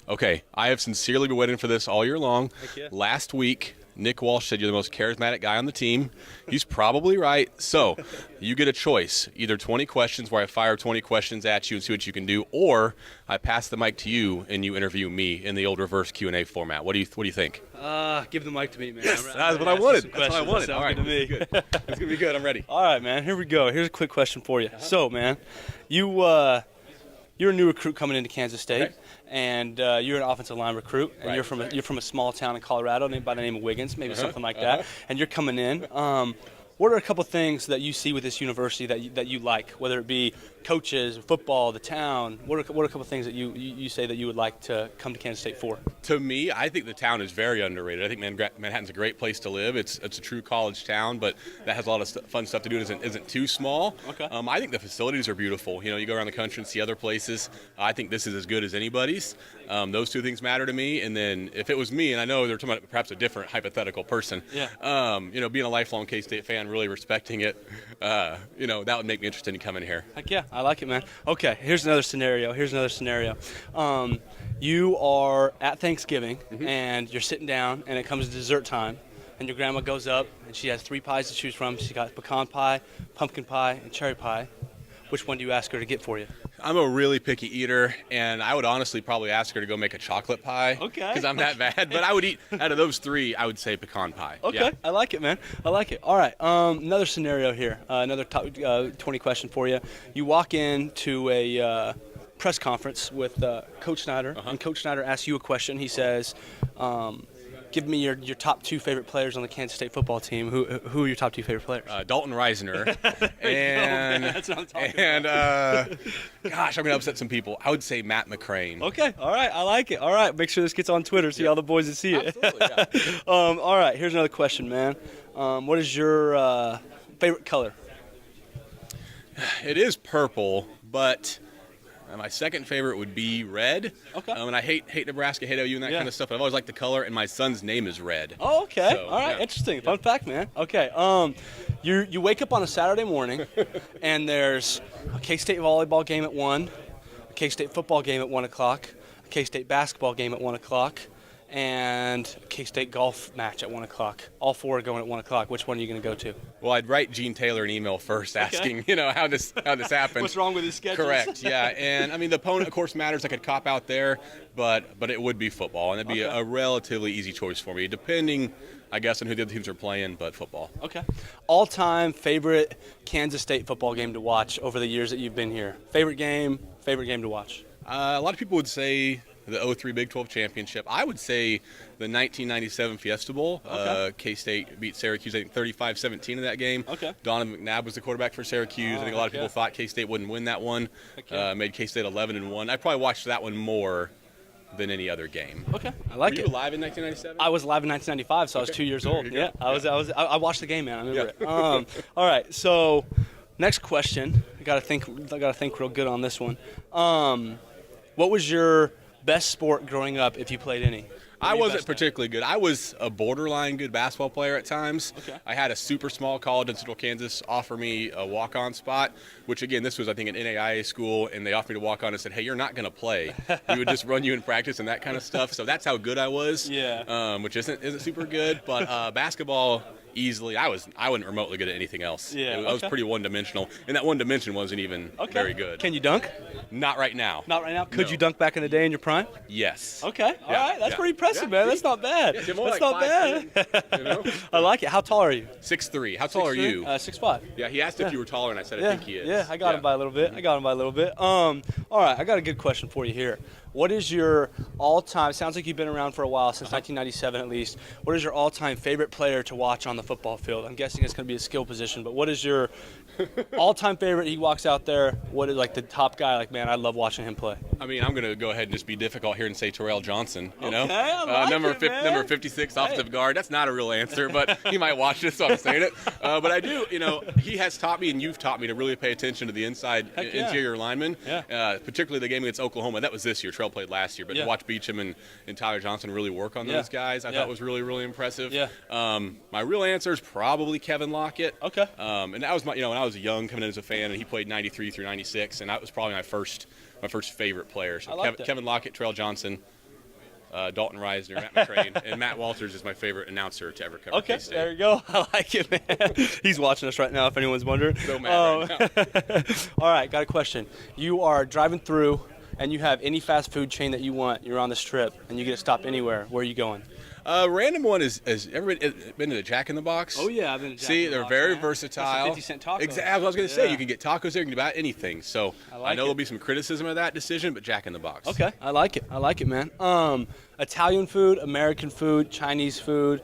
Okay, I have sincerely been waiting for this all year long. Heck yeah. Last week, Nick Walsh said you're the most charismatic guy on the team. He's probably right. So you get a choice. Either 20 questions where I fire 20 questions at you and see what you can do, or I pass the mic to you and you interview me in the old reverse Q&A format. What do you think? Give the mic to me, man. Yes, that's what I wanted. That's what I wanted. All right, to me. Good. It's going to be good. I'm ready. All right, man. Here we go. Here's a quick question for you. So, man, you're a new recruit coming into Kansas State, Okay. and you're an offensive line recruit, and Right. you're from a small town in Colorado named by the name of Wiggins, maybe something like that, and you're coming in. What are a couple things that you see with this university that you like, whether it be coaches, football, the town? What are a couple things that you say that you would like to come to Kansas State for? To me, I think the town is very underrated. I think Manhattan's a great place to live. It's a true college town, but that has a lot of fun stuff to do. It isn't too small. Okay. I think the facilities are beautiful. You go around the country and see other places. I think this is as good as anybody's. Those two things matter to me. And then if it was me, and I know they're talking about perhaps a different hypothetical person, being a lifelong K-State fan, really respecting it, that would make me interested in coming here. Heck yeah, I like it, man. Okay, here's another scenario. You are at Thanksgiving, and you're sitting down, and it comes to dessert time, and your grandma goes up, and she has 3 pies to choose from. She got pecan pie, pumpkin pie, and cherry pie. Which one do you ask her to get for you? I'm a really picky eater, and I would honestly probably ask her to go make a chocolate pie. Okay. Because I'm that bad. But I would eat, out of those 3, I would say pecan pie. Okay, Yeah. I like it, man. I like it. All right, another scenario here, another top 20 question for you. You walk into a press conference with Coach Snyder, and Coach Snyder asks you a question. He says, give me your top 2 favorite players on the Kansas State football team. Who are your top 2 favorite players? Dalton Risner. and That's what I'm talking about. I'm going to upset some people. I would say Matt McCrane. Okay, all right, I like it. All right, make sure this gets on Twitter, see all the boys that see it. Absolutely, yeah. All right, here's another question, man. What is your favorite color? It is purple, but my second favorite would be red. Okay. And I hate Nebraska, hate OU and that kind of stuff, but I've always liked the color, and my son's name is Red. Oh, okay. So, all right, yeah. interesting. Fun fact, man. Okay. You wake up on a Saturday morning, and there's a K-State volleyball game at 1, a K-State football game at 1 o'clock, a K-State basketball game at 1 o'clock, and a K-State golf match at 1 o'clock. All 4 are going at 1 o'clock. Which one are you going to go to? Well, I'd write Gene Taylor an email first asking, how this happened. What's wrong with his schedule? Correct, yeah. And, the opponent, of course, matters. I could cop out there, but it would be football, and it'd be a relatively easy choice for me, depending, I guess, on who the other teams are playing, but football. Okay. All-time favorite Kansas State football game to watch over the years that you've been here? Favorite game to watch? A lot of people would say the 03 Big 12 championship. I would say the 1997 Fiesta Bowl. Okay. K-State beat Syracuse, I think 35-17 in that game. Okay. Donovan McNabb was the quarterback for Syracuse. I think a lot of people thought K-State wouldn't win that one. Made K-State 11-1. I probably watched that one more than any other game. Okay, I like Were it. you alive in 1997? I was alive in 1995, so I was 2 years old. Yeah, I watched the game, man. I remember it. All right, so next question. I gotta think real good on this one. What was your best sport growing up, if you played any? I wasn't particularly good. I was a borderline good basketball player at times. Okay. I had a super small college in Central Kansas offer me a walk-on spot, which, again, this was, I think, an NAIA school, and they offered me to walk on and said, hey, you're not going to play. We would just run you in practice and that kind of stuff. So that's how good I was, which isn't super good. But basketball, easily, I wasn't remotely good at anything else. Yeah, I was pretty one-dimensional, and that one dimension wasn't even very good. Can you dunk? Not right now. Not right now? Could No. you dunk back in the day in your prime? Yes. Okay, all right. That's pretty impressive, man. That's not bad. Yeah, more That's like not bad. 5'10", I like it. How tall are you? 6'3". How tall are you? 6'5". Yeah, he asked if you were taller, and I said I think he is. Yeah, I got him by a little bit. All right, I got a good question for you here. What is your all-time, sounds like you've been around for a while, since 1997 at least. What is your all-time favorite player to watch on the football field? I'm guessing it's going to be a skill position, but what is your all-time favorite? He walks out there, what is like the top guy? Like, man, I love watching him play. I mean, I'm going to go ahead and just be difficult here and say Terrell Johnson, you know? I like number it, man. number 56 offensive guard. That's not a real answer, but he might watch this, so I'm saying it. But I do, he has taught me and you've taught me to really pay attention to the interior linemen, particularly the game against Oklahoma. That was this year. Terrell played last year, but to watch Beecham and Tyler Johnson really work on those guys, I thought was really, really impressive. Yeah. My real answer is probably Kevin Lockett. Okay. And that was when I was young coming in as a fan, and he played 93 through 96, and that was probably my first favorite player. So I like that. Kevin Lockett, Terrell Johnson, Dalton Risner, Matt McCrane, and Matt Walters is my favorite announcer to ever cover Okay, K-State. there you go. I like it, man. He's watching us right now, if anyone's wondering. So mad right now. All right, got a question. You are driving through, and you have any fast food chain that you want. You're on this trip, and you get to stop anywhere. Where are you going? Random one is ever been to the Jack in the Box? Oh, yeah, I've been to Jack See, in the they're Box, very man. versatile. That's a 50-cent taco. Exactly. I was going to say, Yeah. you can get tacos there, you can do about anything. So I I, like know it. there'll be some criticism of that decision, but Jack in the Box. Okay, I like it. I like it, man. Italian food, American food, Chinese food,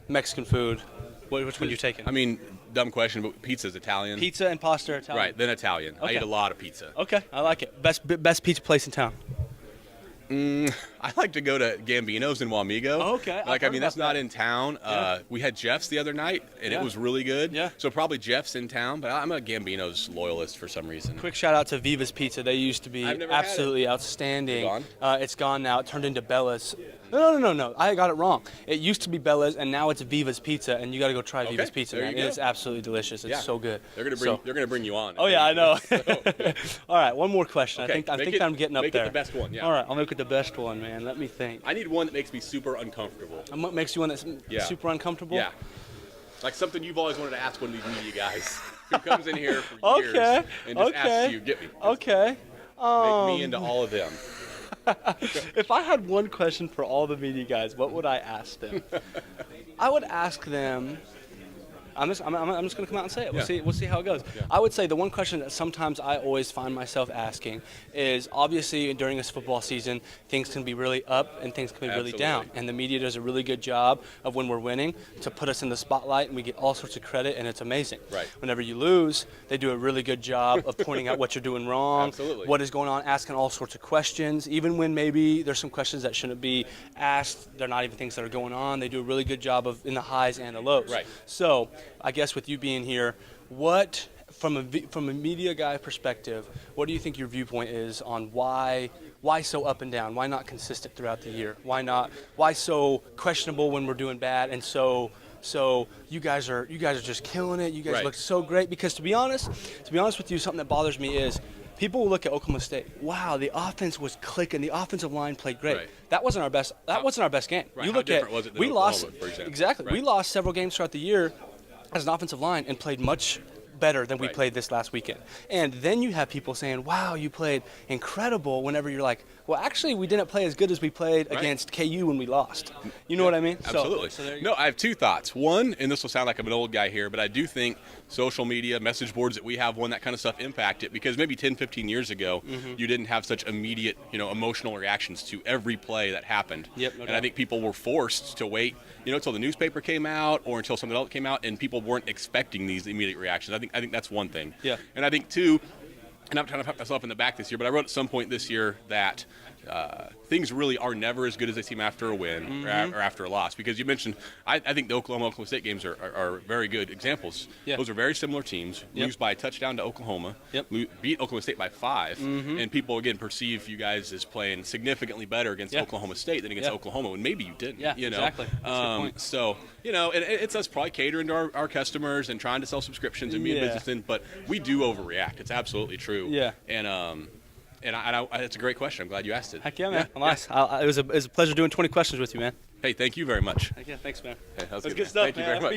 Mexican food. Which one are you taking? I mean, dumb question, but pizza's Italian. Pizza and pasta are Italian. Right, then Italian. I Okay. eat a lot of pizza. Okay, I like it. Best pizza place in town. I like to go to Gambino's in Wamego. Oh, okay. I've Like, I heard mean, that's about not that. in town. Yeah. We had Jeff's the other night, and Yeah. it was really good. Yeah. So probably Jeff's in town, but I'm a Gambino's loyalist for some reason. Quick shout out to Viva's Pizza. They used to be I've never had it. absolutely outstanding. Is it It's gone now. It turned into Bella's. No. I got it wrong. It used to be Bella's, and now it's Viva's Pizza, and you got to go try Viva's Pizza, there man. you go. It's absolutely delicious. It's Yeah. so good. They're gonna bring you on. Oh yeah, I know. So, All right, one more question. Okay, I think make it- I'm getting up make it there. the best one, yeah. All right, I'll make it the best one, man. Let me think. I need one that makes me super uncomfortable. And what makes you one that's Yeah. super uncomfortable? Yeah. Like something you've always wanted to ask one of these media guys who comes in here for years Okay. and just Okay. asks you, get me. Okay. Make me into all of them. If I had one question for all the media guys, what would I ask them? I would ask them. I'm just going to come out and say it. We'll see how it goes. Yeah. I would say the one question that sometimes I always find myself asking is obviously during this football season, things can be really up and things can be really down. Absolutely. And the media does a really good job of when we're winning to put us in the spotlight and we get all sorts of credit and it's amazing. Right. Whenever you lose, they do a really good job of pointing out what you're doing wrong, Absolutely. what is going on, asking all sorts of questions. Even when maybe there's some questions that shouldn't be asked, they're not even things that are going on. They do a really good job of in the highs and the lows. Right. So I guess with you being here, what from a media guy perspective, what do you think your viewpoint is on why so up and down? Why not consistent throughout the year? Why so questionable when we're doing bad and so you guys are just killing it. You guys Right. look so great. Because to be honest with you, something that bothers me is people will look at Oklahoma State. Wow, the offense was clicking. The offensive line played great. Right. That wasn't our best. That wasn't our best game. Right, You how look different at was it than we lost Oklahoma, for example? exactly. We Right. lost several games throughout the year as an offensive line and played much better than we Right. played this last weekend. And then you have people saying, "Wow, you played incredible." Whenever you're like, "Well, actually, we didn't play as good as we played Right. against KU when we lost." You know what I mean? Absolutely. So there you No, I have two thoughts. One, and this will sound like I'm an old guy here, but I do think social media, message boards that we have, that kind of stuff impact it because maybe 10, 15 years ago, Mm-hmm. you didn't have such immediate, emotional reactions to every play that happened. Yep, no and I doubt. think people were forced to wait, until the newspaper came out or until something else came out, and people weren't expecting these immediate reactions. I think that's one thing. Yeah. And I think two, and I'm trying to pat myself in the back this year, but I wrote at some point this year that things really are never as good as they seem after a win or after a loss. Because you mentioned, I think the Oklahoma State games are very good examples. Yeah. Those are very similar teams. Yep. Lose by a touchdown to Oklahoma. Yep. Beat Oklahoma State by 5. And people, again, perceive you guys as playing significantly better against Yeah. Oklahoma State than against Yeah. Oklahoma, when maybe you didn't. Yeah, exactly. That's a good point. So, and it's us probably catering to our customers and trying to sell subscriptions and be in Yeah. business in, but we do overreact. It's absolutely true. Yeah. And it's a great question. I'm glad you asked it. Heck yeah, man. Nice. It was a pleasure doing 20 questions with you, man. Hey, thank you very much. Heck yeah, thanks, man. Hey, that was That's good, good man. stuff, Thank you man. very much.